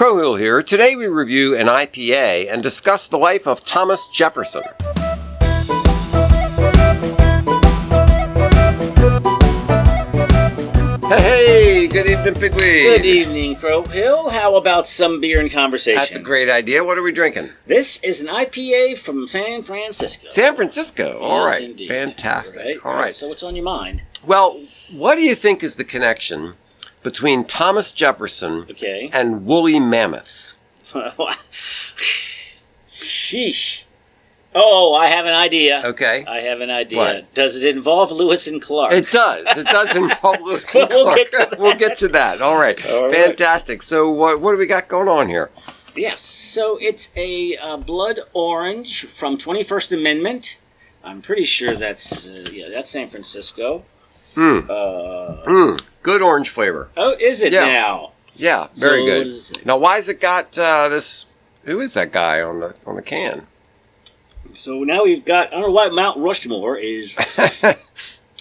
Crowhill here. Today we review an IPA and discuss the life of Thomas Jefferson. Hey, good evening, Pigweed. Good evening, Crowhill. How about some beer and conversation? That's a great idea. What are we drinking? This is an IPA from San Francisco. San Francisco. All right. Indeed. Fantastic. All right. So what's on your mind? Well, what do you think is the connection between Thomas Jefferson and woolly mammoths? Sheesh. Oh, I have an idea. Okay. I have an idea. What? Does it involve Lewis and Clark? It does. It does involve Lewis and We'll Clark. get to that. We'll get to that. All right. Fantastic. So what do we got going on here? Yes. So it's a blood orange from 21st Amendment. I'm pretty sure that's San Francisco. Good orange flavor. Oh, is it now? Yeah, very So good. what does it say? Now, why has it got this? Who is that guy on the can? So now we've got, I don't know why Mount Rushmore is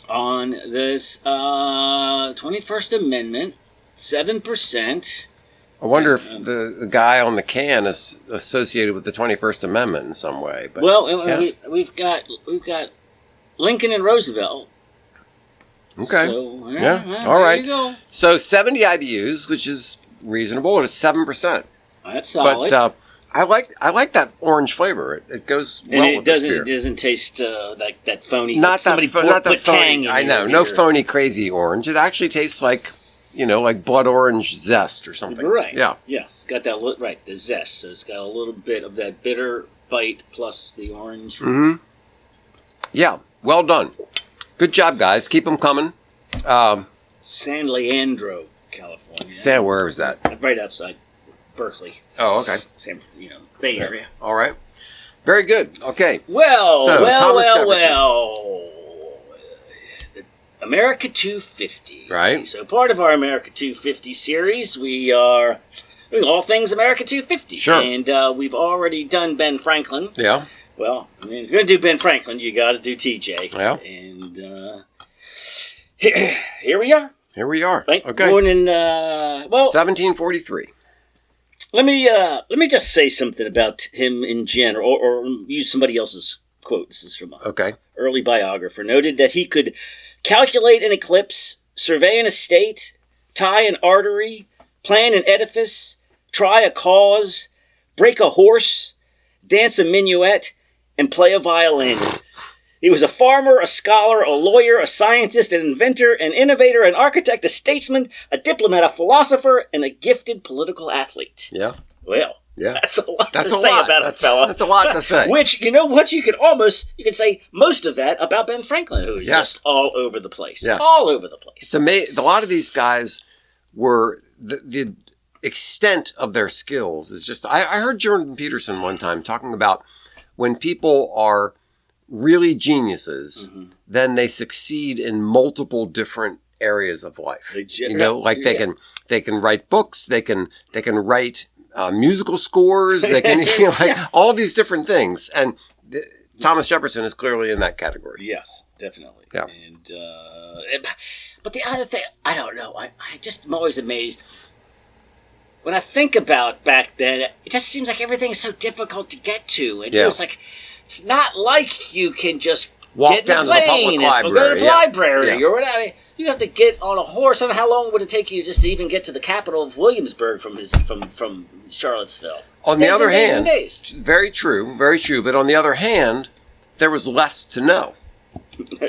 on this 21st Amendment, 7%. I wonder if the guy on the can is associated with the 21st Amendment in some way. But we've got Lincoln and Roosevelt. Okay. So, All right. There you go. So 70 IBUs, which is reasonable, and it's 7%. That's solid. But I like that orange flavor. It goes well with this beer. It doesn't taste like that phony. Not that phony. I know, no beer. phony crazy orange. It actually tastes like, like blood orange zest or something. Right. Yeah. Yeah. It's got that the zest. So it's got a little bit of that bitter bite plus the orange. Mm-hmm. Yeah. Well done. Good job, guys. Keep them coming. San Leandro, California. Where was that? Right outside Berkeley. Oh, okay. Bay Area. All right. Very good. Okay. Well. Jefferson. America 250. Right. So part of our America 250 series, we are doing all things America 250. Sure. And we've already done Ben Franklin. Yeah. Well, I mean, if you're going to do Ben Franklin, you got to do TJ. Yeah. And here we are. Here we are. Right? Okay. Born in 1743. Let me just say something about him in general, or use somebody else's quote. This is from an early biographer. Noted that he could calculate an eclipse, survey an estate, tie an artery, plan an edifice, try a cause, break a horse, dance a minuet, and play a violin. He was a farmer, a scholar, a lawyer, a scientist, an inventor, an innovator, an architect, a statesman, a diplomat, a philosopher, and a gifted political athlete. Yeah. Well, yeah. That's a lot to say about a fella. That's a lot to say. Which, you could say most of that about Ben Franklin, who's just all over the place. Yes. All over the place. It's amazing. A lot of these guys were the extent of their skills is just. I heard Jordan Peterson one time talking about when people are really geniuses, then they succeed in multiple different areas of life. They can write books, they can write musical scores, they can all these different things. And Thomas Jefferson is clearly in that category. Yes, definitely. Yeah. And but the other thing, I don't know. I just am always amazed. When I think about back then, it just seems like everything is so difficult to get to. And just like, it's not like you can just walk down to the public library, or go to the library or whatever. You have to get on a horse. I don't know how long would it take you just to even get to the capital of Williamsburg from Charlottesville. On the other hand, very true. But on the other hand, there was less to know,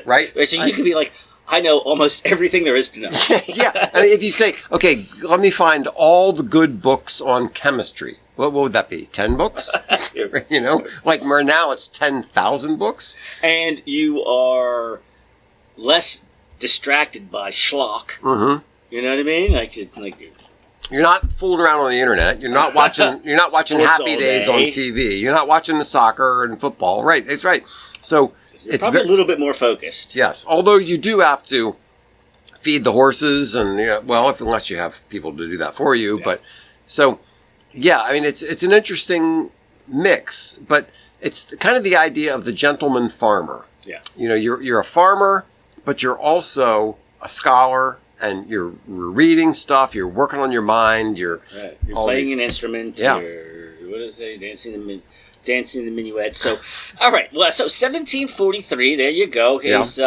right? So you could be like, I know almost everything there is to know. Yeah. I mean, if you say, okay, let me find all the good books on chemistry. What would that be? 10 books? Like now it's 10,000 books. And you are less distracted by schlock. Mm-hmm. You know what I mean? You're not fooling around on the internet. You're not watching. You're not watching Happy Days on TV. You're not watching the soccer and football. Right? It's right. So it's probably a little bit more focused. Yes, although you do have to feed the horses, and unless you have people to do that for you. Yeah. But so, I mean, it's an interesting mix, but it's kind of the idea of the gentleman farmer. Yeah, you're a farmer, but you're also a scholar and you're reading stuff, you're working on your mind, you're playing an instrument, you're dancing the minuet. So, all right. Well, so 1743. There you go. He's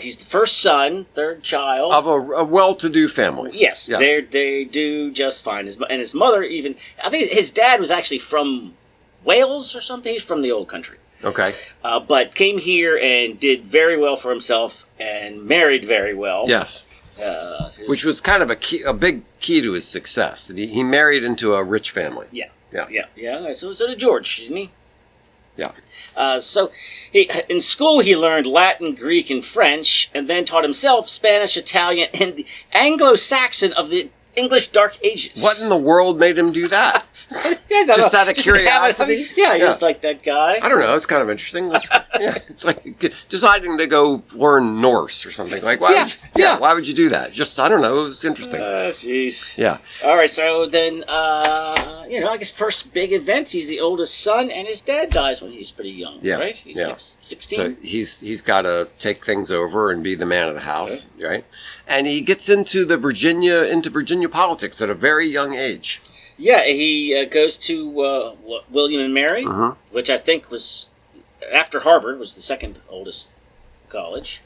he's the first son, third child of a well-to-do family. Yes. They do just fine. His mother even. I think his dad was actually from Wales or something. He's from the old country. Okay. But came here and did very well for himself and married very well. Yes. Which was kind of a big key to his success. That he married into a rich family. Yeah. So did George, didn't he? Yeah. So in school he learned Latin, Greek, and French, and then taught himself Spanish, Italian, and the Anglo-Saxon of the English Dark Ages. What in the world made him do that? Just out of curiosity? Yeah, just like that guy. I don't know. It's kind of interesting. It's like deciding to go learn Norse or something. Like, why would you do that? Just, I don't know. It was interesting. Oh, jeez. Yeah. All right. So then, I guess first big event, he's the oldest son, and his dad dies when he's pretty young, right? He's like 16. So he's got to take things over and be the man of the house, right? And he gets into Virginia politics at a very young age. Yeah, he goes to William and Mary, which I think was, after Harvard, was the second oldest college.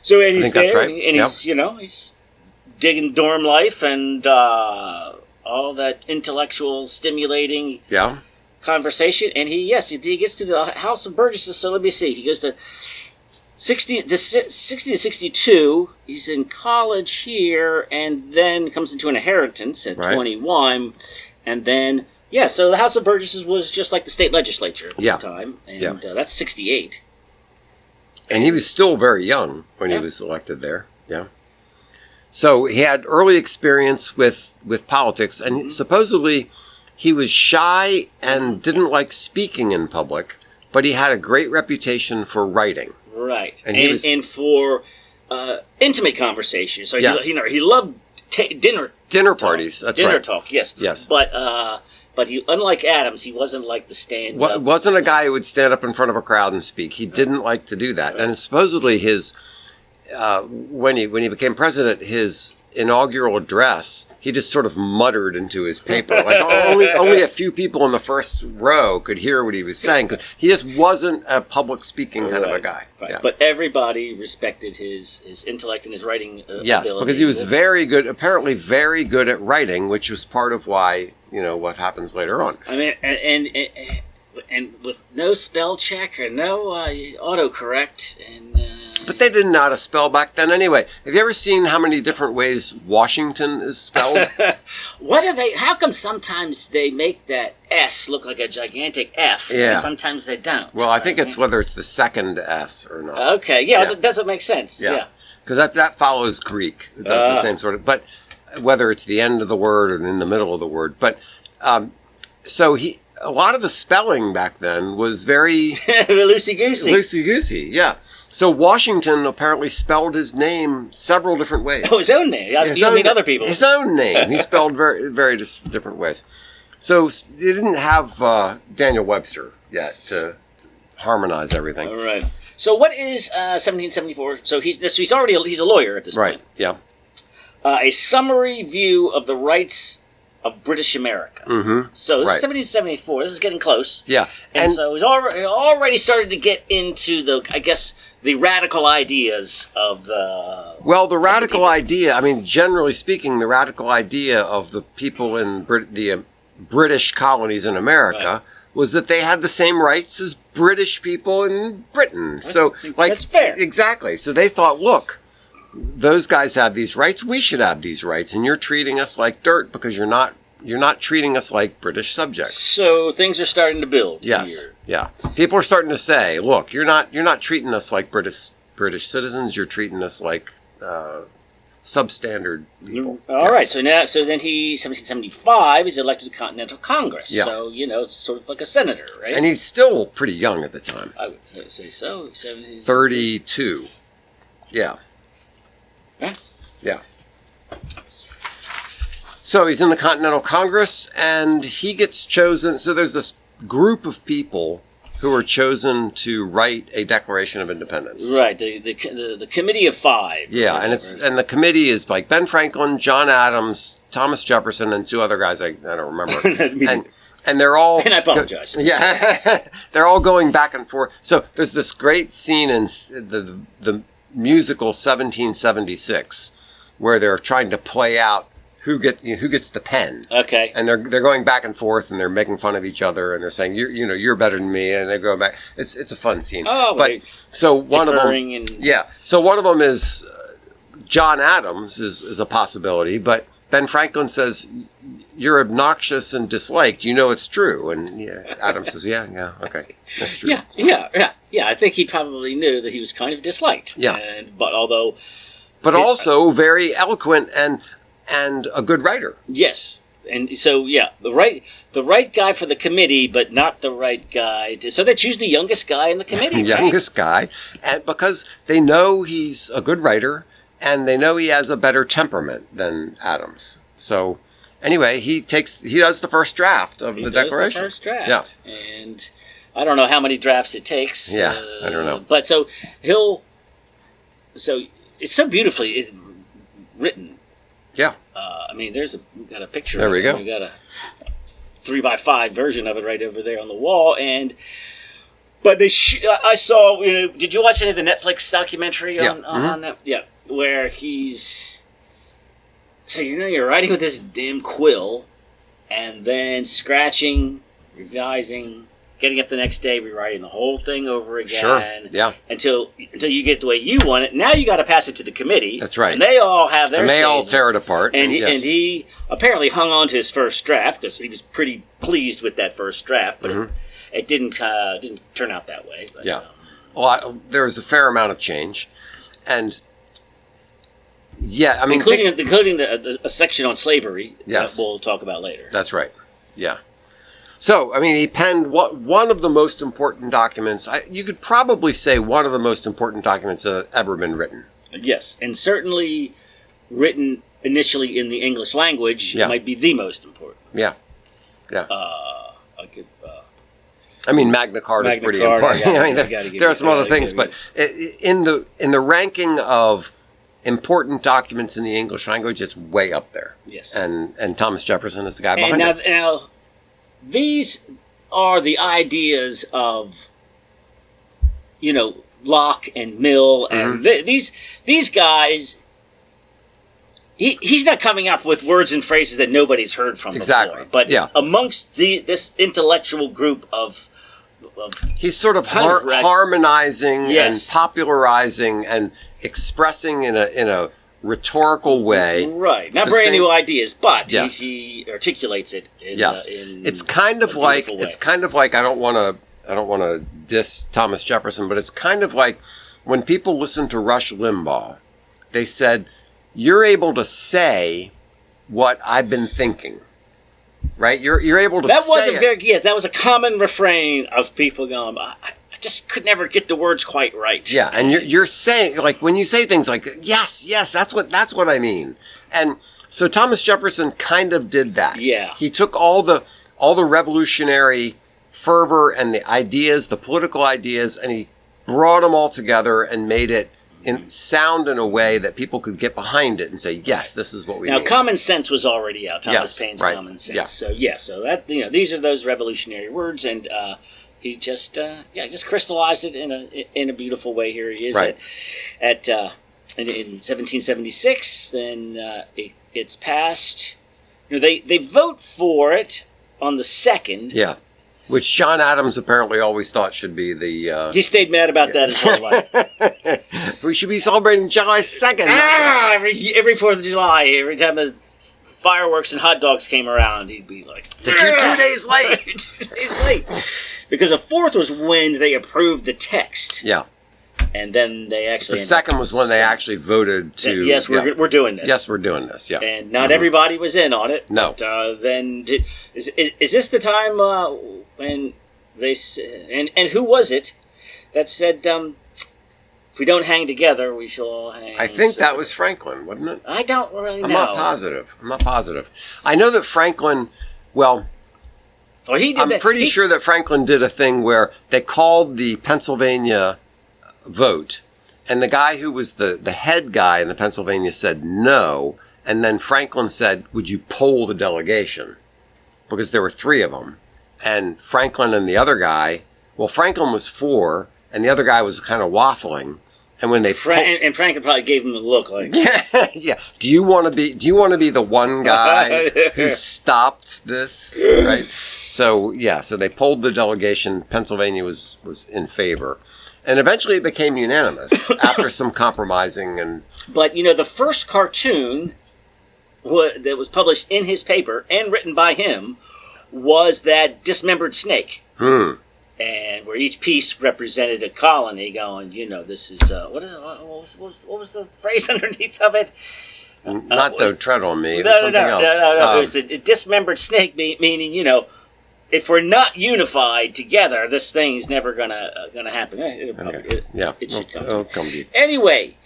So, and he's there, right. and he's digging dorm life and all that intellectual stimulating conversation. And he gets to the House of Burgesses. So let me see. He goes to 60 to 62, he's in college here, and then comes into an inheritance at 21, and then, so the House of Burgesses was just like the state legislature at the time, and that's 68. And he was still very young when he was elected there, So he had early experience with politics, and supposedly he was shy and didn't like speaking in public, but he had a great reputation for writing. Right, and for intimate conversation. So he loved dinner parties. That's dinner right. talk. Yes. But he, unlike Adams, he wasn't like the stand. Wasn't a guy who would stand up in front of a crowd and speak. He didn't like to do that. And supposedly his when he became president, his inaugural address, he just sort of muttered into his paper. Like only a few people in the first row could hear what he was saying. He just wasn't a public speaking kind of a guy. Right. Yeah. But everybody respected his intellect and his writing ability. Yes, because he was apparently very good at writing, which was part of why, what happens later on. I mean, and with no spell check or no autocorrect and... But they didn't know how to spell back then anyway. Have you ever seen how many different ways Washington is spelled? How come sometimes they make that S look like a gigantic F, and sometimes they don't? Well, I think it's whether it's the second S or not. Okay, that's what makes sense. Yeah. Because that follows Greek. It does the same sort of... But whether it's the end of the word or in the middle of the word. But so a lot of the spelling back then was very... Loosey-goosey. Loosey-goosey, yeah. So Washington apparently spelled his name several different ways. Oh, his own name. You don't mean other people. His own name. He spelled very, very different ways. So they didn't have Daniel Webster yet to harmonize everything. All right. So what is 1774? So he's a lawyer at this point. Right. Yeah. A summary view of the rights of British America. Mm-hmm. So this is 1774. This is getting close. Yeah. And so he's already started to get into the radical ideas of the... Well, the radical idea, I mean, generally speaking, the radical idea of the people in the British colonies in America was that they had the same rights as British people in Britain. So, that's fair. Exactly. So they thought, look, those guys have these rights, we should have these rights, and you're treating us like dirt because you're not treating us like British subjects. So things are starting to build. Yes, yeah. People are starting to say, look, you're not treating us like British citizens. You're treating us like substandard people. All right. So then 1775 is elected to Continental Congress. Yeah. So it's sort of like a senator, right? And he's still pretty young at the time. I would say so. 32. Yeah. Huh? Yeah. So he's in the Continental Congress, and he gets chosen. So there's this group of people who are chosen to write a Declaration of Independence. Right, the Committee of Five. Yeah, and the committee is like Ben Franklin, John Adams, Thomas Jefferson, and two other guys I don't remember. And they're all... And I apologize. Yeah, they're all going back and forth. So there's this great scene in the musical 1776 where they're trying to play out who gets the pen. Okay. And they're going back and forth, and they're making fun of each other, and they're saying you're better than me, and they go back. It's a fun scene. Oh, but so one of them, and... So one of them is John Adams is a possibility, but Ben Franklin says you're obnoxious and disliked. You know it's true, and Adams says, yeah, okay, that's true. Yeah. I think he probably knew that he was kind of disliked. Yeah, but also very eloquent and a good writer. Yes, and so the right guy for the committee, but not the right guy. So they choose the youngest guy in the committee. Youngest guy, and because they know he's a good writer, and they know he has a better temperament than Adams. So anyway, he does the first draft of the Declaration. The first draft. Yeah, and I don't know how many drafts it takes. Yeah, I don't know. But so it's so beautifully written. Yeah. We've got a picture. There we go. We got a 3x5 version of it right over there on the wall, but I saw. Did you watch any of the Netflix documentary on that? Yeah, where he's you're writing with this damn quill, and then scratching, revising, getting up the next day, rewriting the whole thing over again. Sure. Yeah. Until you get the way you want it. Now you got to pass it to the committee. That's right. And they all have their. And they all tear it apart. And he apparently hung on to his first draft because he was pretty pleased with that first draft, but it didn't turn out that way. But, yeah. There was a fair amount of change, and including a section on slavery. Yes. That we'll talk about later. That's right. Yeah. So, he penned one of the most important documents. You could probably say one of the most important documents that have ever been written. Yes, and certainly written initially in the English language might be the most important. Yeah. Magna Carta is pretty important. There are some other things, but in the ranking of important documents in the English language, it's way up there. Yes. And Thomas Jefferson is the guy behind it. Now, these are the ideas of, Locke and Mill, and these guys. He's not coming up with words and phrases that nobody's heard from before. But amongst this intellectual group of he's sort of harmonizing and popularizing and expressing in a rhetorical way. Right. Not brand new ideas, but he articulates it in it's kind of like I don't want to diss Thomas Jefferson, but it's kind of like when people listen to Rush Limbaugh, they said, "You're able to say what I've been thinking." Right? You're able to say it. That was a common refrain of people going, I just could never get the words quite right. Yeah, and you're saying, like, when you say things like, yes, that's what I mean. And so Thomas Jefferson kind of did that. Yeah. He took all the revolutionary fervor and the ideas, the political ideas, and he brought them all together and made it sound in a way that people could get behind it and say, yes, this is what we mean. Now, Common Sense was already out. Thomas Paine's Common Sense. Yeah. So that these are those revolutionary words, and he just crystallized it in a beautiful way. Here he is in 1776. Then it's passed. They vote for it on the 2nd. Yeah. Which John Adams apparently always thought should be the... He stayed mad about that his whole life. We should be celebrating July 2nd. Every 4th of July, every time the fireworks and hot dogs came around, he'd be like... You're 2 days late! 2 days late! Because the 4th was when they approved the text. Yeah. And then they actually... The 2nd was when they actually voted to... Yes, we're doing this. Yes, we're doing this, yeah. And not everybody was in on it. No. But then... Is this the time when they... And who was it that said, if we don't hang together, we shall all hang... I think that was Franklin, wasn't it? I don't really know. I'm not positive. I know that Franklin... Well... Oh, he did I'm that. pretty sure that Franklin did a thing where they called the Pennsylvania vote, and the guy who was the head guy in the Pennsylvania said no, and then Franklin said, would you poll the delegation? Because there were 3 of them. And Franklin and the other guy, well, Franklin was for, and the other guy was kind of waffling. And when they and Franklin probably gave him a look like, yeah. Do you want to be the one guy who stopped this? Right. So so they polled the delegation. Pennsylvania was in favor, and eventually it became unanimous after some compromising. But the first cartoon that was published in his paper and written by him was that dismembered snake. And where each piece represented a colony going, this is, what was the phrase underneath of it? Not to tread on me, it was something else. No. It was a dismembered snake, meaning, if we're not unified together, this thing's never gonna happen. It should come. It'll come to you. Anyway,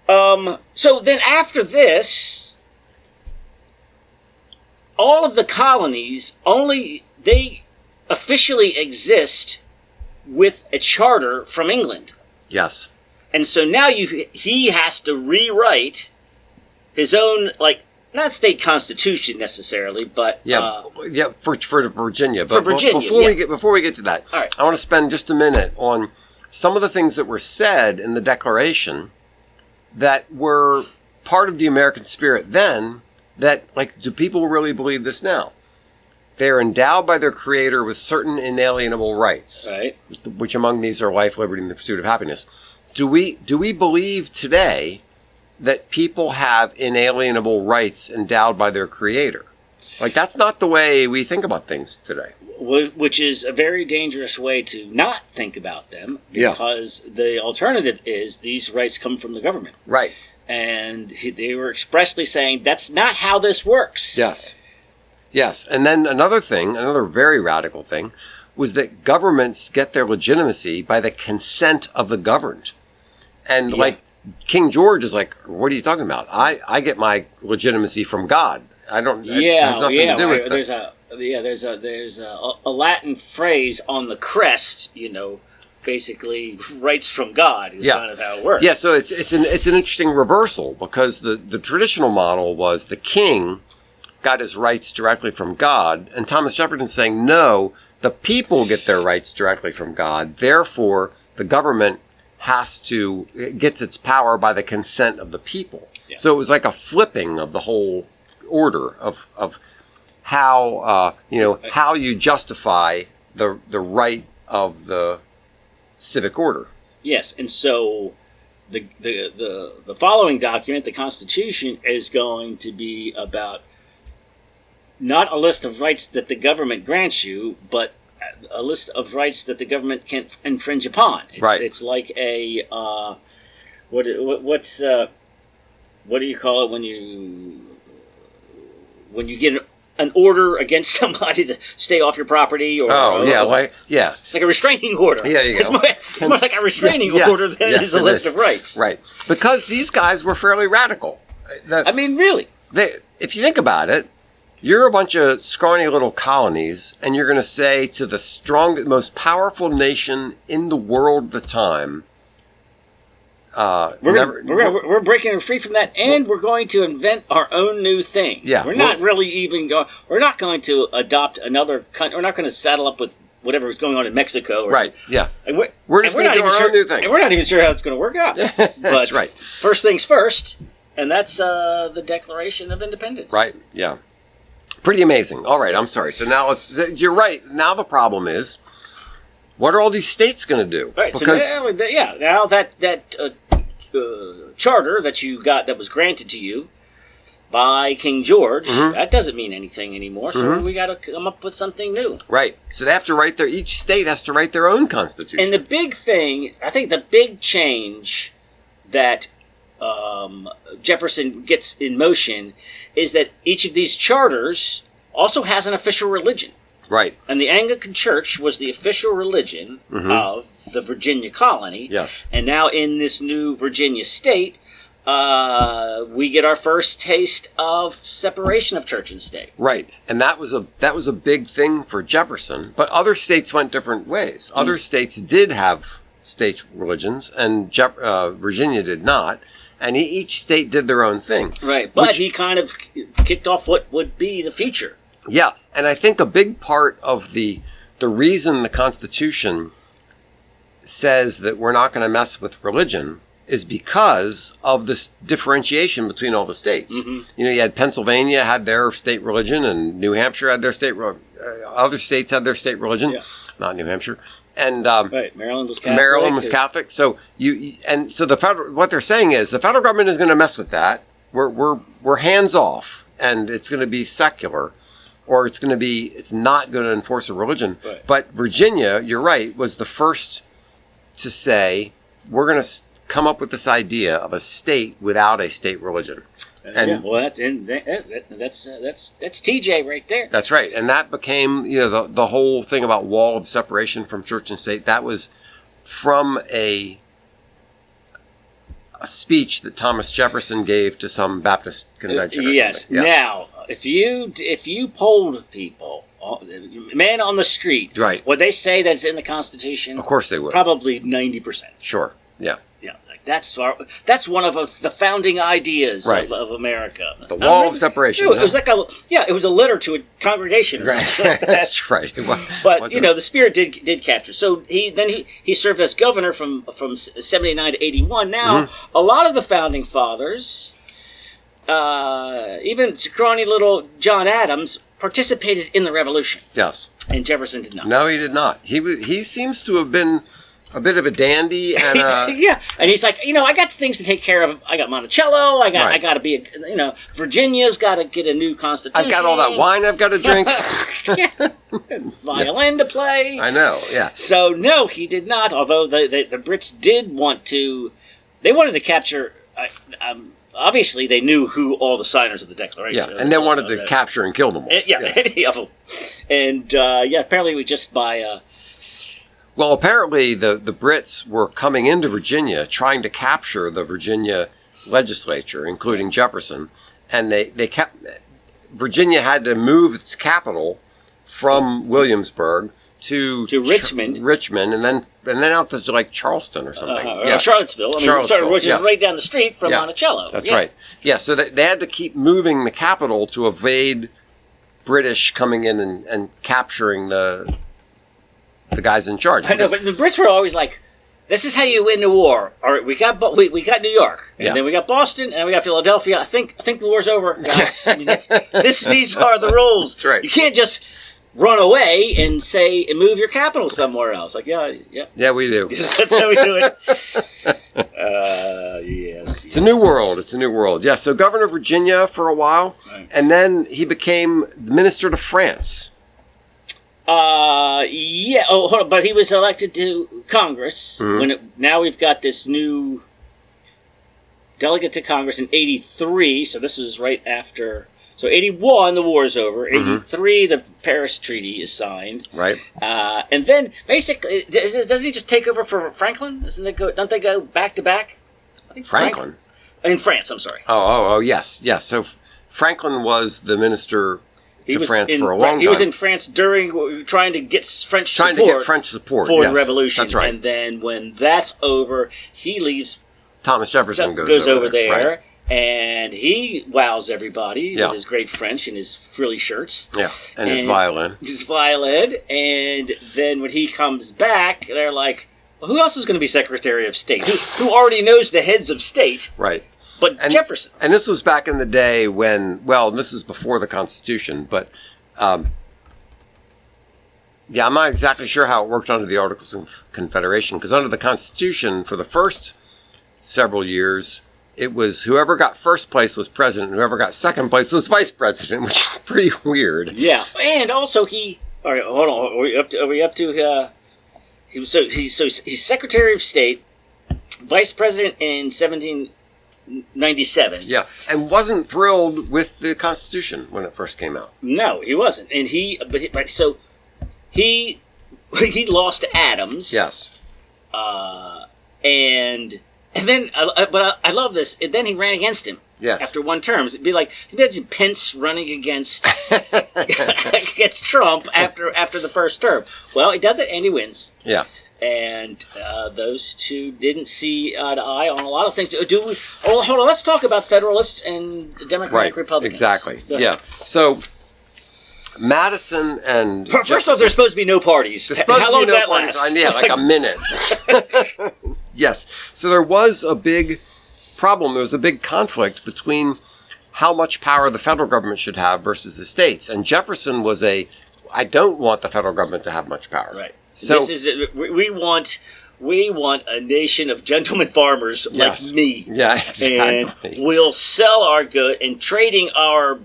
so then after this, all of the colonies they officially exist with a charter from England. Yes. And so now he has to rewrite his own, not state constitution necessarily, but for Virginia. But for Virginia, before we get to that, all right. I want to spend just a minute on some of the things that were said in the Declaration that were part of the American spirit then. That do people really believe this now? They are endowed by their Creator with certain inalienable rights, right? Which among these are life, liberty, and the pursuit of happiness. Do we believe today that people have inalienable rights endowed by their Creator? That's not the way we think about things today. Which is a very dangerous way to not think about them, because the alternative is these rights come from the government, right? And they were expressly saying that's not how this works. Yes, and then another very radical thing, was that governments get their legitimacy by the consent of the governed. And King George is what are you talking about? I get my legitimacy from God. I don't. It has nothing to do with it. There's a Latin phrase on the crest. Basically, rights from God is kind of how it works. Yeah, so it's an interesting reversal, because the traditional model was the king got his rights directly from God, and Thomas Jefferson saying, no, the people get their rights directly from God, therefore the government gets its power by the consent of the people. Yeah. So it was like a flipping of the whole order of how how you justify the right of the civic order. Yes, and so the following document, the Constitution, is going to be about not a list of rights that the government grants you, but a list of rights that the government can't infringe upon. It's like a what do you call it when you get an order against somebody to stay off your property? It's like a restraining order. Yeah, you go. It's more like a restraining order than it is a list of rights. Right, because these guys were fairly radical. Really. If you think about it, you're a bunch of scrawny little colonies, and you're going to say to the strongest, most powerful nation in the world at the time, we're breaking free from that, and we're going to invent our own new thing. Yeah, we're not going to adopt another country. We're not going to saddle up with whatever is going on in Mexico. Right. Yeah. And we're just going to do our own new thing. And we're not even sure how it's going to work out. That's right. First things first, and that's the Declaration of Independence. Right. Yeah. Pretty amazing. All right, I'm sorry. So now you're right. Now the problem is, what are all these states going to do? Right. Because now that charter that you got, that was granted to you by King George, that doesn't mean anything anymore. So we got to come up with something new. Right. So they have to each state has to write their own constitution. And the big thing, I think the big change that Jefferson gets in motion is that each of these charters also has an official religion. Right. And the Anglican Church was the official religion of the Virginia colony. Yes. And now in this new Virginia state, we get our first taste of separation of church and state. Right, and that was a big thing for Jefferson. But other states went different ways. Other states did have state religions, and Virginia did not. And each state did their own thing. Right, but he kind of kicked off what would be the future. Yeah, and I think a big part of the reason the Constitution says that we're not going to mess with religion is because of this differentiation between all the states. Mm-hmm. You had Pennsylvania had their state religion, and New Hampshire had their state. Other states had their state religion, not New Hampshire, and right, Maryland was Catholic. So so the federal, what they're saying is the federal government is going to mess with that. We're hands off, and it's going to be secular, or it's not going to enforce a religion. Right. But Virginia, you're right, was the first to say we're going to come up with this idea of a state without a state religion. And that's TJ right there. That's right, and that became the whole thing about wall of separation from church and state. That was from a speech that Thomas Jefferson gave to some Baptist convention. Yes. Yeah. Now, if you polled people, man on the street, right, would they say that's in the Constitution? Of course they would. Probably 90%. Sure. Yeah. Yeah. That's one of the founding ideas of America. The wall of separation. It was it was a letter to a congregation. Or something like that. That's right. But the spirit did capture. So he served as governor from 79 to 81. Now a lot of the founding fathers, even scrawny little John Adams, participated in the Revolution. Yes. And Jefferson did not. No, he did not. He seems to have been a bit of a dandy, and and he's like, I got things to take care of. I got Monticello. I got to be, Virginia's got to get a new constitution. I've got all that wine I've got to drink. Violin to play. I know. Yeah. So no, he did not. Although the Brits did want to, they wanted to capture. Obviously, they knew who all the signers of the Declaration. Yeah, and they wanted to capture and kill them all. Any of them. And apparently we just by. Well, apparently the Brits were coming into Virginia trying to capture the Virginia legislature, including Jefferson, and Virginia had to move its capital from Williamsburg to Richmond, and then out to like Charleston or something. Charlottesville. Which is right down the street from Monticello. That's right. Yeah, so they had to keep moving the capital to evade British coming in and capturing the guys in charge. I know, but the Brits were always like, "This is how you win the war." All right, we got New York, and then we got Boston, and we got Philadelphia. I think the war's over, guys. These are the rules. That's right. You can't just run away and move your capital somewhere else. Like, yeah, we do. That's how we do it. Yes. It's a new world. It's a new world. Yeah. So governor of Virginia for a while, and then he became minister to France. Oh, hold on, but he was elected to Congress now we've got this new delegate to Congress in 83. So this was right after. So 81, the war's over. 83, the Paris Treaty is signed. Right. And then basically, doesn't he just take over for Franklin? Don't they go back to back? I think Franklin. In France, I'm sorry. Oh, yes. So Franklin was the minister to France for a long time. He was in France during trying to get French support for the revolution. That's right. And then when that's over, he leaves. Thomas Jefferson goes over there. Right. And he wows everybody with his great French and his frilly shirts. Yeah, and his violin. And then when he comes back, they're like, well, who else is going to be Secretary of State? Who already knows the heads of state? Right. But Jefferson. And this was back in the day when, this is before the Constitution, but I'm not exactly sure how it worked under the Articles of Confederation, because under the Constitution, for the first several years, it was whoever got first place was president, whoever got second place was vice president, which is pretty weird. Yeah, and also all right, hold on, are we up to he's Secretary of State, vice president in 1797. Yeah, and wasn't thrilled with the Constitution when it first came out. No, he wasn't, and he lost to Adams. Yes, and And then, but I love this. And then he ran against him. Yes. After one term, it'd be like imagine Pence running against against Trump after the first term. Well, he does it and he wins. Yeah. And those two didn't see eye to eye on a lot of things. Hold on. Let's talk about Federalists and Democratic Republicans. Exactly. Yeah. So Madison and first off, there's supposed to be no parties. How long did that last? Yeah, like a minute. Yes. So there was a big problem. There was a big conflict between how much power the federal government should have versus the states. And Jefferson was I don't want the federal government to have much power. Right. So this is we want a nation of gentlemen farmers like me. Yeah, exactly. And we'll sell our good and trading our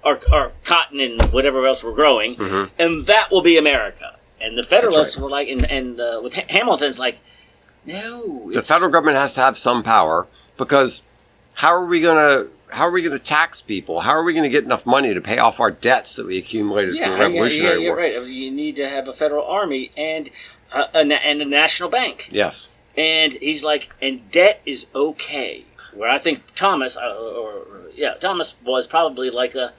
our cotton and whatever else we're growing, and that will be America. And the Federalists were like, and with Hamilton's like, no, the federal government has to have some power because how are we going to tax people? How are we going to get enough money to pay off our debts that we accumulated from the Revolutionary War? Right. You need to have a federal army and a national bank. Yes. And he's like, and debt is okay. Where I think Thomas, Thomas was probably like a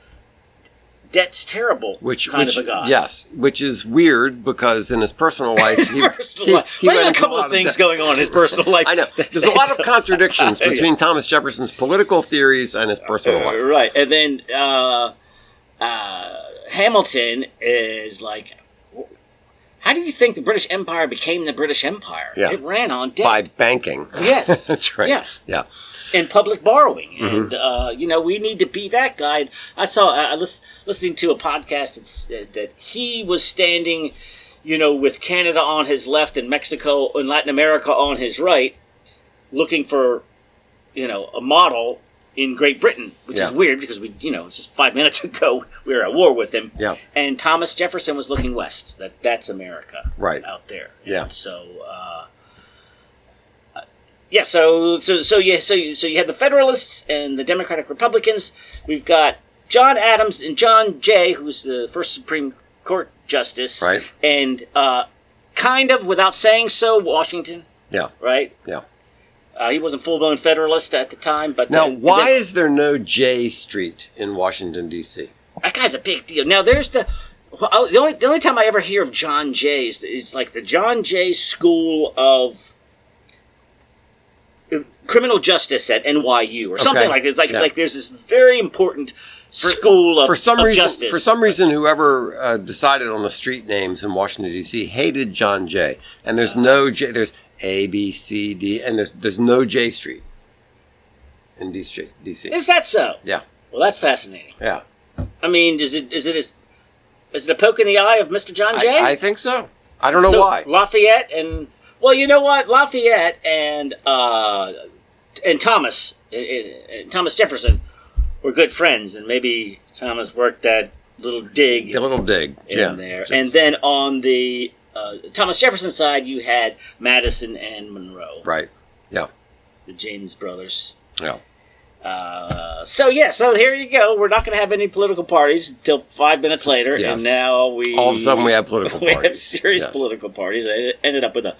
debt's terrible kind of a guy. Yes, which is weird because in his personal life, he had a couple of things going on in his personal life. I know. There's a lot of contradictions between Thomas Jefferson's political theories and his personal life. Right. And then Hamilton is like, how do you think the British Empire became the British Empire? Yeah. It ran on debt. By banking. Yes. That's right. Yeah. And public borrowing. And, we need to be that guy. I saw, listening to a podcast that he was standing, with Canada on his left and Mexico and Latin America on his right, looking for, a model in Great Britain, which is weird because just 5 minutes ago we were at war with him. Yeah. And Thomas Jefferson was looking west. That's America. Right. Out there. Yeah. And so, So you had the Federalists and the Democratic Republicans. We've got John Adams and John Jay, who's the first Supreme Court Justice. Right. And kind of, without saying so, Washington. Yeah. Right? Yeah. He wasn't full-blown Federalist at the time, but now, why is there no J Street in Washington D.C.? That guy's a big deal. Now, there's the only time I ever hear of John Jay is like the John Jay School of Criminal Justice at NYU or something like this. Like there's this very important school of justice. For some reason, whoever decided on the street names in Washington D.C. hated John Jay, and there's no J. There's A, B, C, D, and there's no J Street in D.C. Is that so? Yeah. Well, that's fascinating. Yeah. I mean, is it a poke in the eye of Mr. John Jay? I think so. I don't know why. Lafayette and you know what? Lafayette and Thomas Jefferson were good friends, and maybe Thomas worked that little dig. The little dig in there, and then on the Thomas Jefferson side, you had Madison and Monroe. Right. Yeah. The James brothers. Yeah. So here you go. We're not going to have any political parties until 5 minutes later, and now all of a sudden we have political parties. We have serious political parties. I ended up with a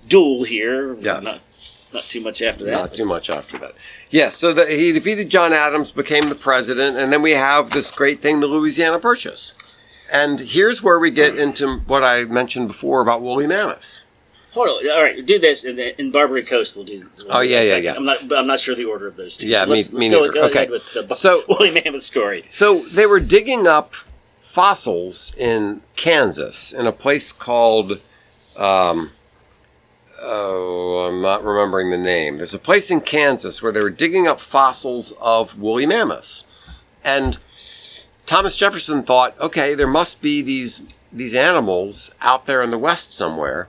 duel here. Yes. Not too much after that. Not too much after that. Yeah, so he defeated John Adams, became the president, and then we have this great thing, the Louisiana Purchase. And here's where we get into what I mentioned before about woolly mammoths. Hold on. All right, do this, and then in Barbary Coast we'll do. Yeah. I'm not sure the order of those two. Yeah, so me let's neither. Go ahead with the woolly mammoth story. So they were digging up fossils in Kansas in a place called. I'm not remembering the name. There's a place in Kansas where they were digging up fossils of woolly mammoths. And Thomas Jefferson thought, okay, there must be these animals out there in the West somewhere.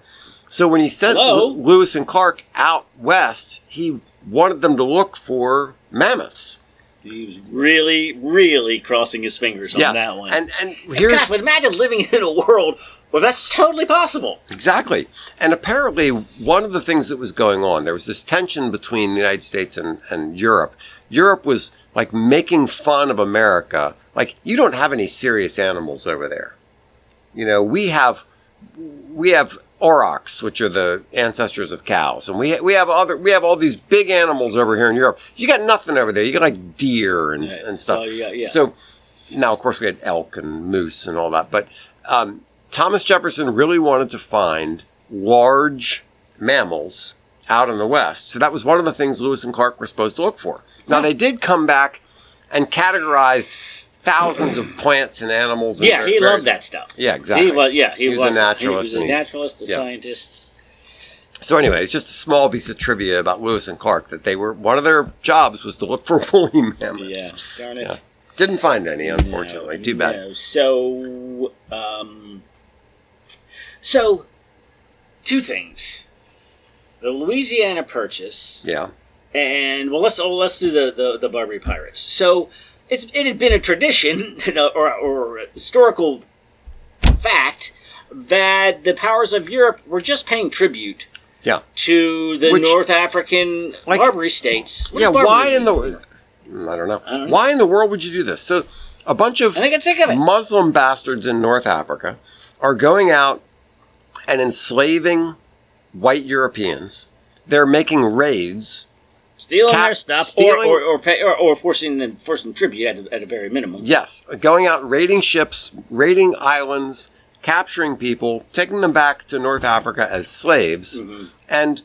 So when he sent Lewis and Clark out west, he wanted them to look for mammoths. He was really, really crossing his fingers on that one. And here's... but imagine living in a world where that's totally possible. Exactly. And apparently, one of the things that was going on, there was this tension between the United States and Europe. Europe was, like, making fun of America. Like, you don't have any serious animals over there. We have aurochs, which are the ancestors of cows, and we have all these big animals over here in Europe. You got nothing over there. You got like deer and stuff. So now, of course, we had elk and moose and all that. But Thomas Jefferson really wanted to find large mammals out in the West. So that was one of the things Lewis and Clark were supposed to look for. Now, they did come back and categorized thousands of plants and animals. Yeah, he loved that stuff. Yeah, exactly. He was a naturalist. He was a naturalist, a scientist. So anyway, it's just a small piece of trivia about Lewis and Clark, that one of their jobs was to look for woolly mammoths. Yeah, darn it. Yeah. Didn't find any, unfortunately. No, Too bad. No. So, two things. The Louisiana Purchase. Yeah. And, let's do the Barbary Pirates. So, it had been a tradition, or a historical fact, that the powers of Europe were just paying tribute to the North African Barbary states. Why in the... I don't know. Why in the world would you do this? So a bunch of Muslim bastards in North Africa are going out and enslaving white Europeans. They're making raids. Stealing their stuff, or forcing tribute at a very minimum. Yes. Going out, raiding ships, raiding islands, capturing people, taking them back to North Africa as slaves. Mm-hmm. And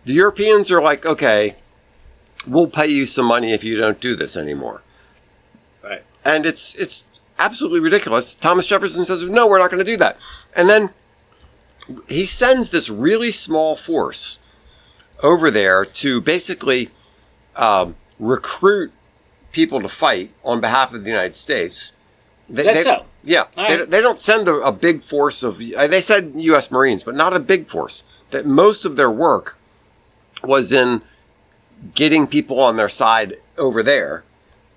the Europeans are like, okay, we'll pay you some money if you don't do this anymore. Right. And it's absolutely ridiculous. Thomas Jefferson says, no, we're not going to do that. And then he sends this really small force over there to basically recruit people to fight on behalf of the United States. Yeah. They don't send a big force of... They said U.S. Marines, but not a big force. That most of their work was in getting people on their side over there.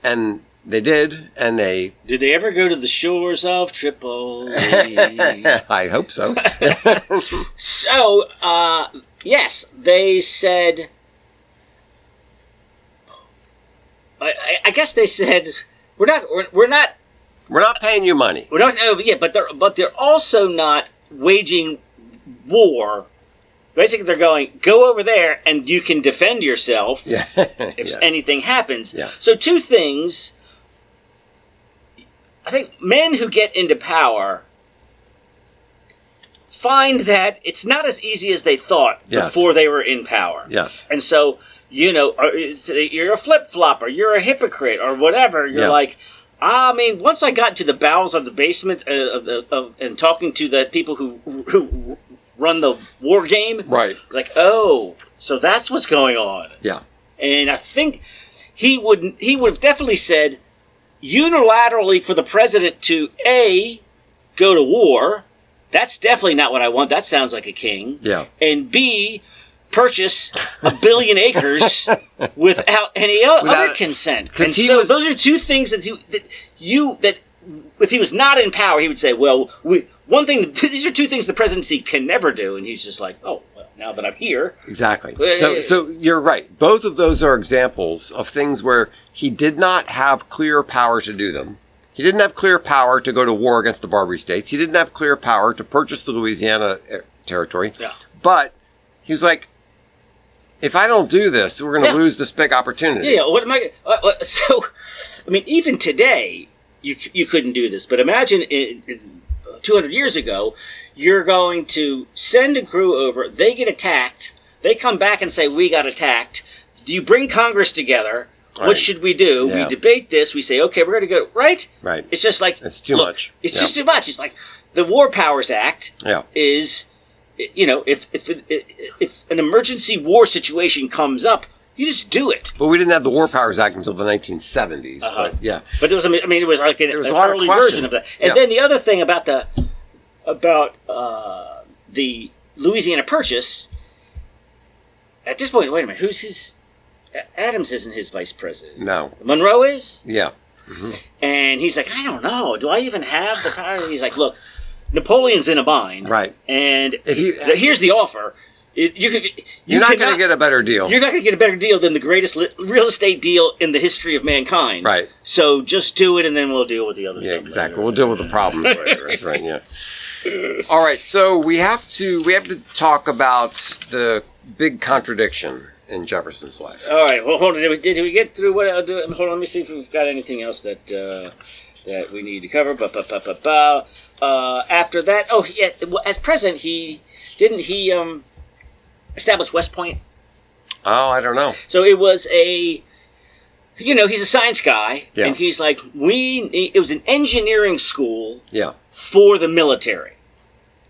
And they did, and they... Did they ever go to the shores of Tripoli? I hope so. So, yes, they said... I guess they said, we're not paying you money. We're not, but they're also not waging war. Basically, they're going, go over there and you can defend yourself if anything happens. Yeah. So two things. I think men who get into power find that it's not as easy as they thought before they were in power. Yes. And so, you're a flip-flopper, you're a hypocrite, or whatever. You're like... I mean, once I got into the bowels of the basement and talking to the people who run the war game, right? Like, oh, so that's what's going on. Yeah. And I think he would have definitely said unilaterally for the president to go to war. That's definitely not what I want. That sounds like a king. Yeah. And B, purchase 1 billion acres without any other consent. And so those are two things that if he was not in power, he would say, well, these are two things the presidency can never do. And he's just like, oh, well, now that I'm here. Exactly. So you're right. Both of those are examples of things where he did not have clear power to do them. He didn't have clear power to go to war against the Barbary states. He didn't have clear power to purchase the Louisiana territory. Yeah. But he's like, if I don't do this, we're going to lose this big opportunity. Yeah. What am I? So, I mean, even today, you couldn't do this. But imagine 200 years ago, you're going to send a crew over. They get attacked. They come back and say, "We got attacked." You bring Congress together. Right. What should we do? Yeah. We debate this. We say, "Okay, we're going to go right." Right. It's just like it's too much. It's just too much. It's like the War Powers Act is. If an emergency war situation comes up, you just do it. But we didn't have the War Powers Act until the 1970s. But it was. It was like an early version of that. And then the other thing about the Louisiana Purchase. At this point, wait a minute. Who's his? Adams isn't his vice president. No. Monroe is. Yeah. Mm-hmm. And he's like, I don't know. Do I even have the power? He's like, look. Napoleon's in a bind. Right. And here's the offer. You're not going to get a better deal. You're not going to get a better deal than the greatest real estate deal in the history of mankind. Right. So just do it, and then we'll deal with the other stuff. Yeah, exactly. Later. We'll deal with the problems later. That's right. Yeah. All right. So we have to talk about the big contradiction in Jefferson's life. All right. Well, hold on. Did we get through what? Hold on. Let me see if we've got anything else that we need to cover. After that, as president, he established West Point. Oh, I don't know. So it was he's a science guy, and he's like, it was an engineering school for the military.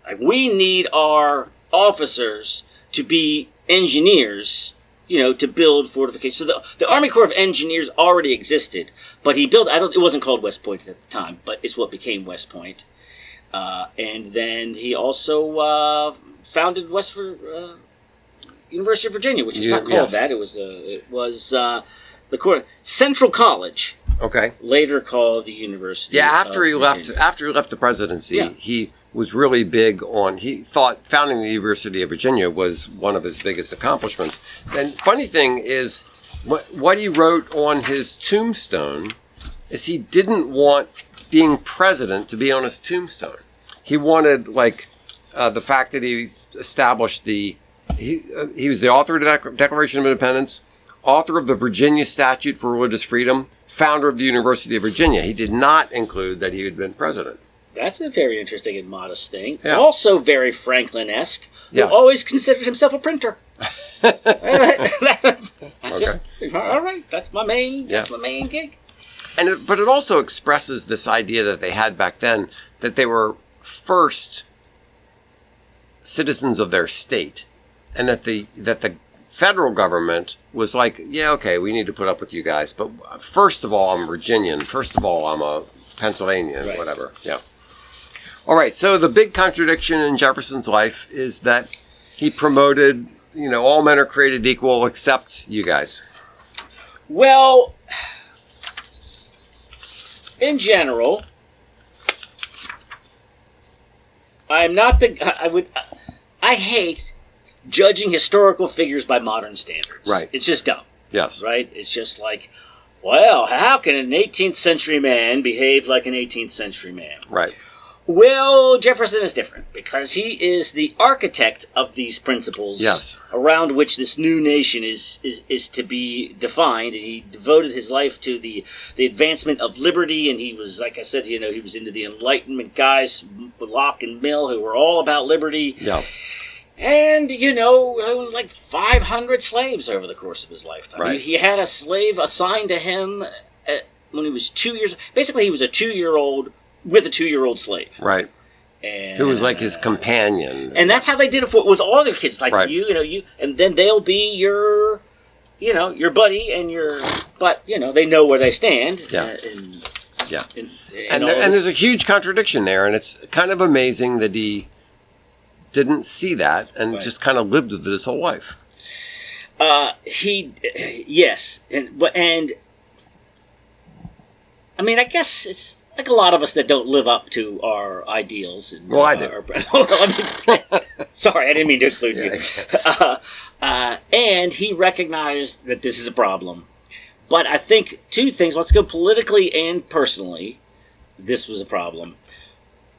Like, we need our officers to be engineers, to build fortifications. So the Army Corps of Engineers already existed, but he built, it wasn't called West Point at the time, but it's what became West Point. And then he also founded University of Virginia, which is not called that. It was the Central College. Okay. Later called the University. Yeah, after he left the presidency, he was really big on. He thought founding the University of Virginia was one of his biggest accomplishments. And funny thing is, what he wrote on his tombstone is he didn't want being president to be on his tombstone. He wanted the fact that he established he was the author of the Declaration of Independence, author of the Virginia Statute for Religious Freedom, founder of the University of Virginia. He did not include that he had been president. That's a very interesting and modest thing. Yeah. Also very Franklin-esque, who always considered himself a printer. All right, that's my main gig. But it also expresses this idea that they had back then, that they were first citizens of their state, and that the federal government was like, we need to put up with you guys, but first of all, I'm Virginian. First of all, I'm a Pennsylvanian, whatever. Yeah. All right. So the big contradiction in Jefferson's life is that he promoted, all men are created equal except you guys. Well, in general, I hate judging historical figures by modern standards. Right. It's just dumb. Yes. Right? It's just like, well, how can an 18th century man behave like an 18th century man? Right. Well, Jefferson is different because he is the architect of these principles around which this new nation is to be defined. And he devoted his life to the advancement of liberty, and he was, like I said, he was into the Enlightenment guys, Locke and Mill, who were all about liberty. Yeah. And, like 500 slaves over the course of his lifetime. Right. He had a slave assigned to him when he was 2 years. Basically, he was a 2-year-old with a 2-year-old slave. Right. And who was like his companion. And that's how they did it with all their kids. Like, you, and then they'll be your buddy and but, they know where they stand. Yeah. And there's a huge contradiction there. And it's kind of amazing that he didn't see that and just kind of lived with it his whole life. Yes. And I mean, I guess it's like a lot of us that don't live up to our ideals. And, I do. Sorry, I didn't mean to include you. And he recognized that this is a problem. But I think two things. Let's go politically and personally. This was a problem.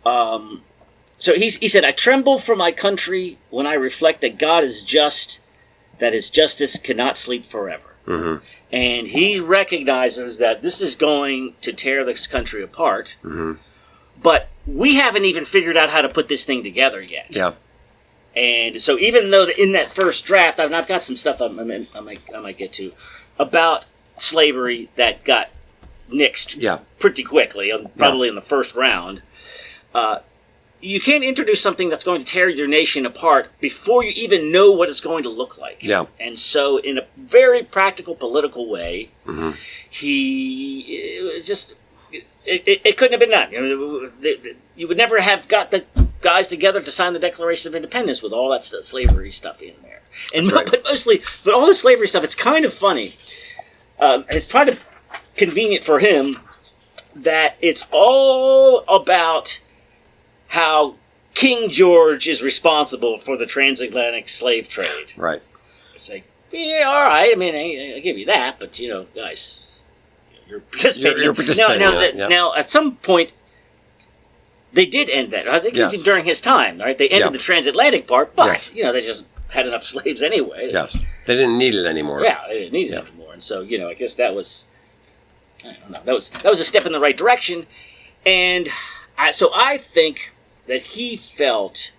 So he said, I tremble for my country when I reflect that God is just, that his justice cannot sleep forever. Mm-hmm. And he recognizes that this is going to tear this country apart. Mm-hmm. But we haven't even figured out how to put this thing together yet. Yeah. And so even though in that first draft, I've got some stuff I might get to about slavery that got nixed pretty quickly, probably in the first round. You can't introduce something that's going to tear your nation apart before you even know what it's going to look like. Yeah. And so in a very practical political way, mm-hmm. It couldn't have been done. You would never have got the guys together to sign the Declaration of Independence with all that slavery stuff in there. And but all the slavery stuff, it's kind of funny. It's kind of convenient for him that it's all about how King George is responsible for the transatlantic slave trade. Right. It's like, yeah, all right. I mean, I give you that, but guys, you're participating. You're participating. Now, at some point, they did end that. I think it was during his time, right? They ended the transatlantic part, but they just had enough slaves anyway. Yes, they didn't need it anymore. Yeah, they didn't need it anymore, and so I guess that was, I don't know, that was a step in the right direction, and I think that he felt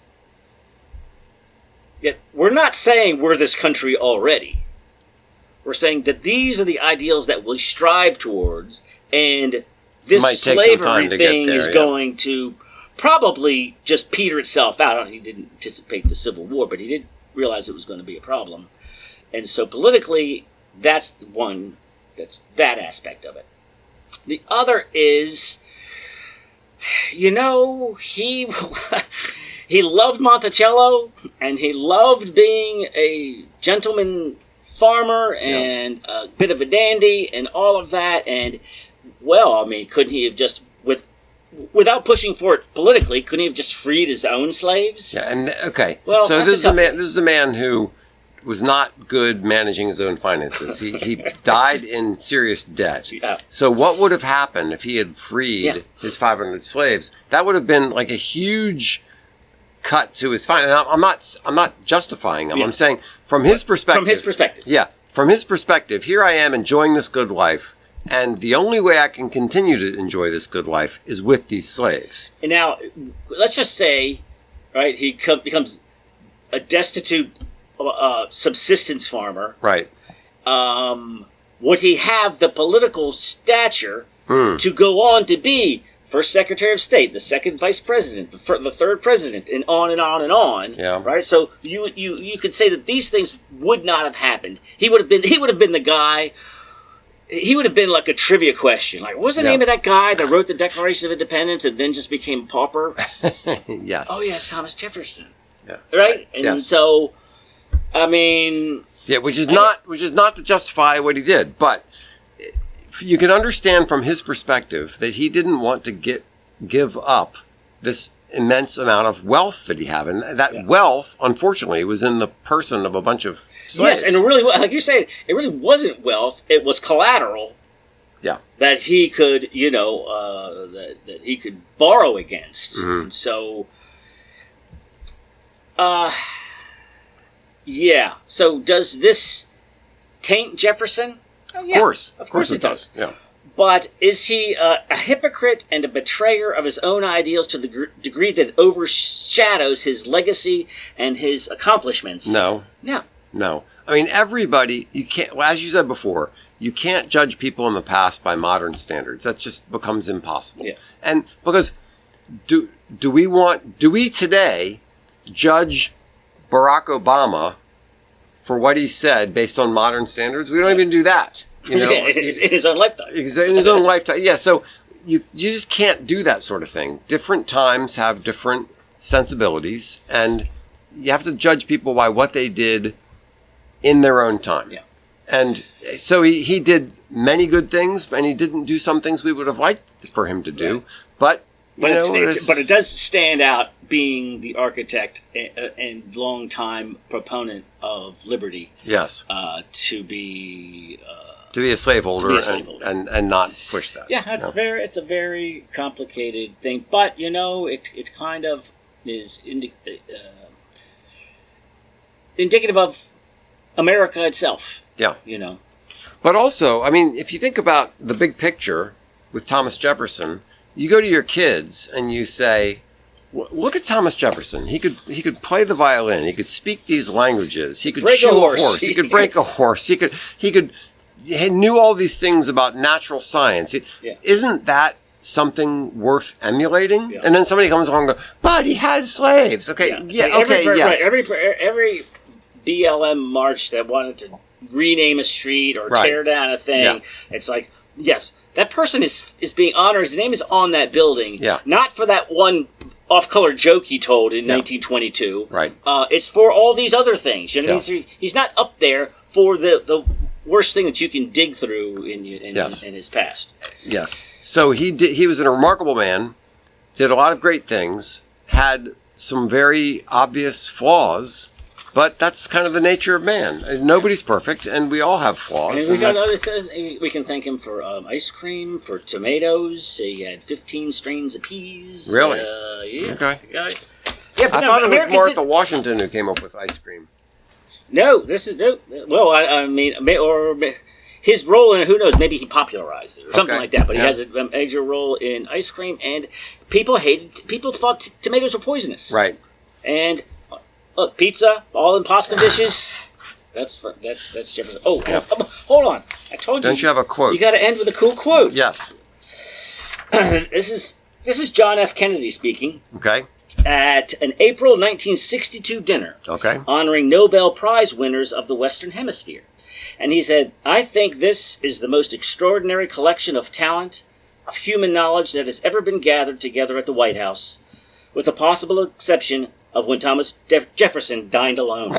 that we're not saying we're this country already. We're saying that these are the ideals that we strive towards, and this slavery thing is going to probably just peter itself out. He didn't anticipate the Civil War, but he did realize it was going to be a problem. And so politically, that's that aspect of it. The other is, he loved Monticello, and he loved being a gentleman farmer and a bit of a dandy and all of that. And, couldn't he have just, without pushing for it politically, couldn't he have just freed his own slaves? Yeah, and so this is a man who was not good managing his own finances. He died in serious debt. Yeah. So what would have happened if he had freed his 500 slaves? That would have been like a huge cut to his finances. I'm not justifying him. I'm saying from his perspective. From his perspective. Yeah. From his perspective, here I am enjoying this good life, and the only way I can continue to enjoy this good life is with these slaves. And now, let's just say, right, he becomes a destitute subsistence farmer. Right. Would he have the political stature to go on to be first Secretary of State, the second Vice President, the third President, and on and on and on? Yeah. Right. So you could say that these things would not have happened. He would have been the guy. He would have been like a trivia question. Like, what was the name of that guy that wrote the Declaration of Independence and then just became a pauper? Yes. Oh yes, Thomas Jefferson. Yeah. Right. And so, I mean, which is not to justify what he did, but you can understand from his perspective that he didn't want to give up this immense amount of wealth that he had, and that wealth, unfortunately, was in the person of a bunch of slaves. Yes, and it really, like you said, it really wasn't wealth; it was collateral. Yeah, that he could, that he could borrow against, and so. So does this taint Jefferson? Oh, yeah. Of course it does. Yeah. But is he a hypocrite and a betrayer of his own ideals to the degree that overshadows his legacy and his accomplishments? No. I mean, everybody, you can't, as you said before, you can't judge people in the past by modern standards. That just becomes impossible. Yeah. And because do we today judge Barack Obama for what he said based on modern standards? We don't even do that. In his own lifetime. In his own lifetime. Yeah, so you just can't do that sort of thing. Different times have different sensibilities, and you have to judge people by what they did in their own time. Yeah. And so he did many good things, and he didn't do some things we would have liked for him to do. Yeah. But it does stand out being the architect and long-time proponent of liberty. Yes. To be a slaveholder and not push that. Yeah, it's a very complicated thing, but it kind of is indicative of America itself. Yeah. But also, I mean, if you think about the big picture with Thomas Jefferson, you go to your kids and you say, look at Thomas Jefferson. He could play the violin. He could speak these languages. He could shoot a horse. He could break a horse. He knew all these things about natural science. Isn't that something worth emulating? Yeah. And then somebody comes along and goes, but he had slaves. Okay, every BLM march that wanted to rename a street or tear down a thing, it's like, yes, that person is being honored. His name is on that building. Yeah. Not for that one off-color joke he told in 1922. Right. It's for all these other things. He's not up there for the worst thing that you can dig through in his past. Yes. So he was a remarkable man, did a lot of great things, had some very obvious flaws, but that's kind of the nature of man. Nobody's perfect, and we all have flaws. And we got other things. We can thank him for ice cream, for tomatoes. He had 15 strains of peas. Really? Yeah. Okay. Yeah, I thought it was Martha Washington who came up with ice cream. No, this is no. Well, I mean, or his role in it, who knows? Maybe he popularized it or something like that. But he has a major role in ice cream, and people thought tomatoes were poisonous. Right. And look, pizza, all in pasta dishes. That's Jefferson. Oh, hold on! I told you. Don't you have a quote? You got to end with a cool quote. Yes. This is John F. Kennedy speaking. Okay. At an April 1962 dinner, honoring Nobel Prize winners of the Western Hemisphere. And he said, "I think this is the most extraordinary collection of talent, of human knowledge that has ever been gathered together at the White House, with the possible exception of when Thomas Jefferson dined alone."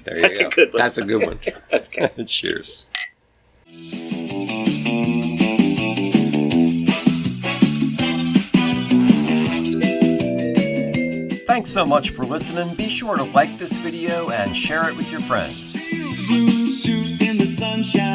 There you go. A good one. That's a good one. Okay. Cheers. Thanks so much for listening. Be sure to like this video and share it with your friends. Blue suit in the sunshine.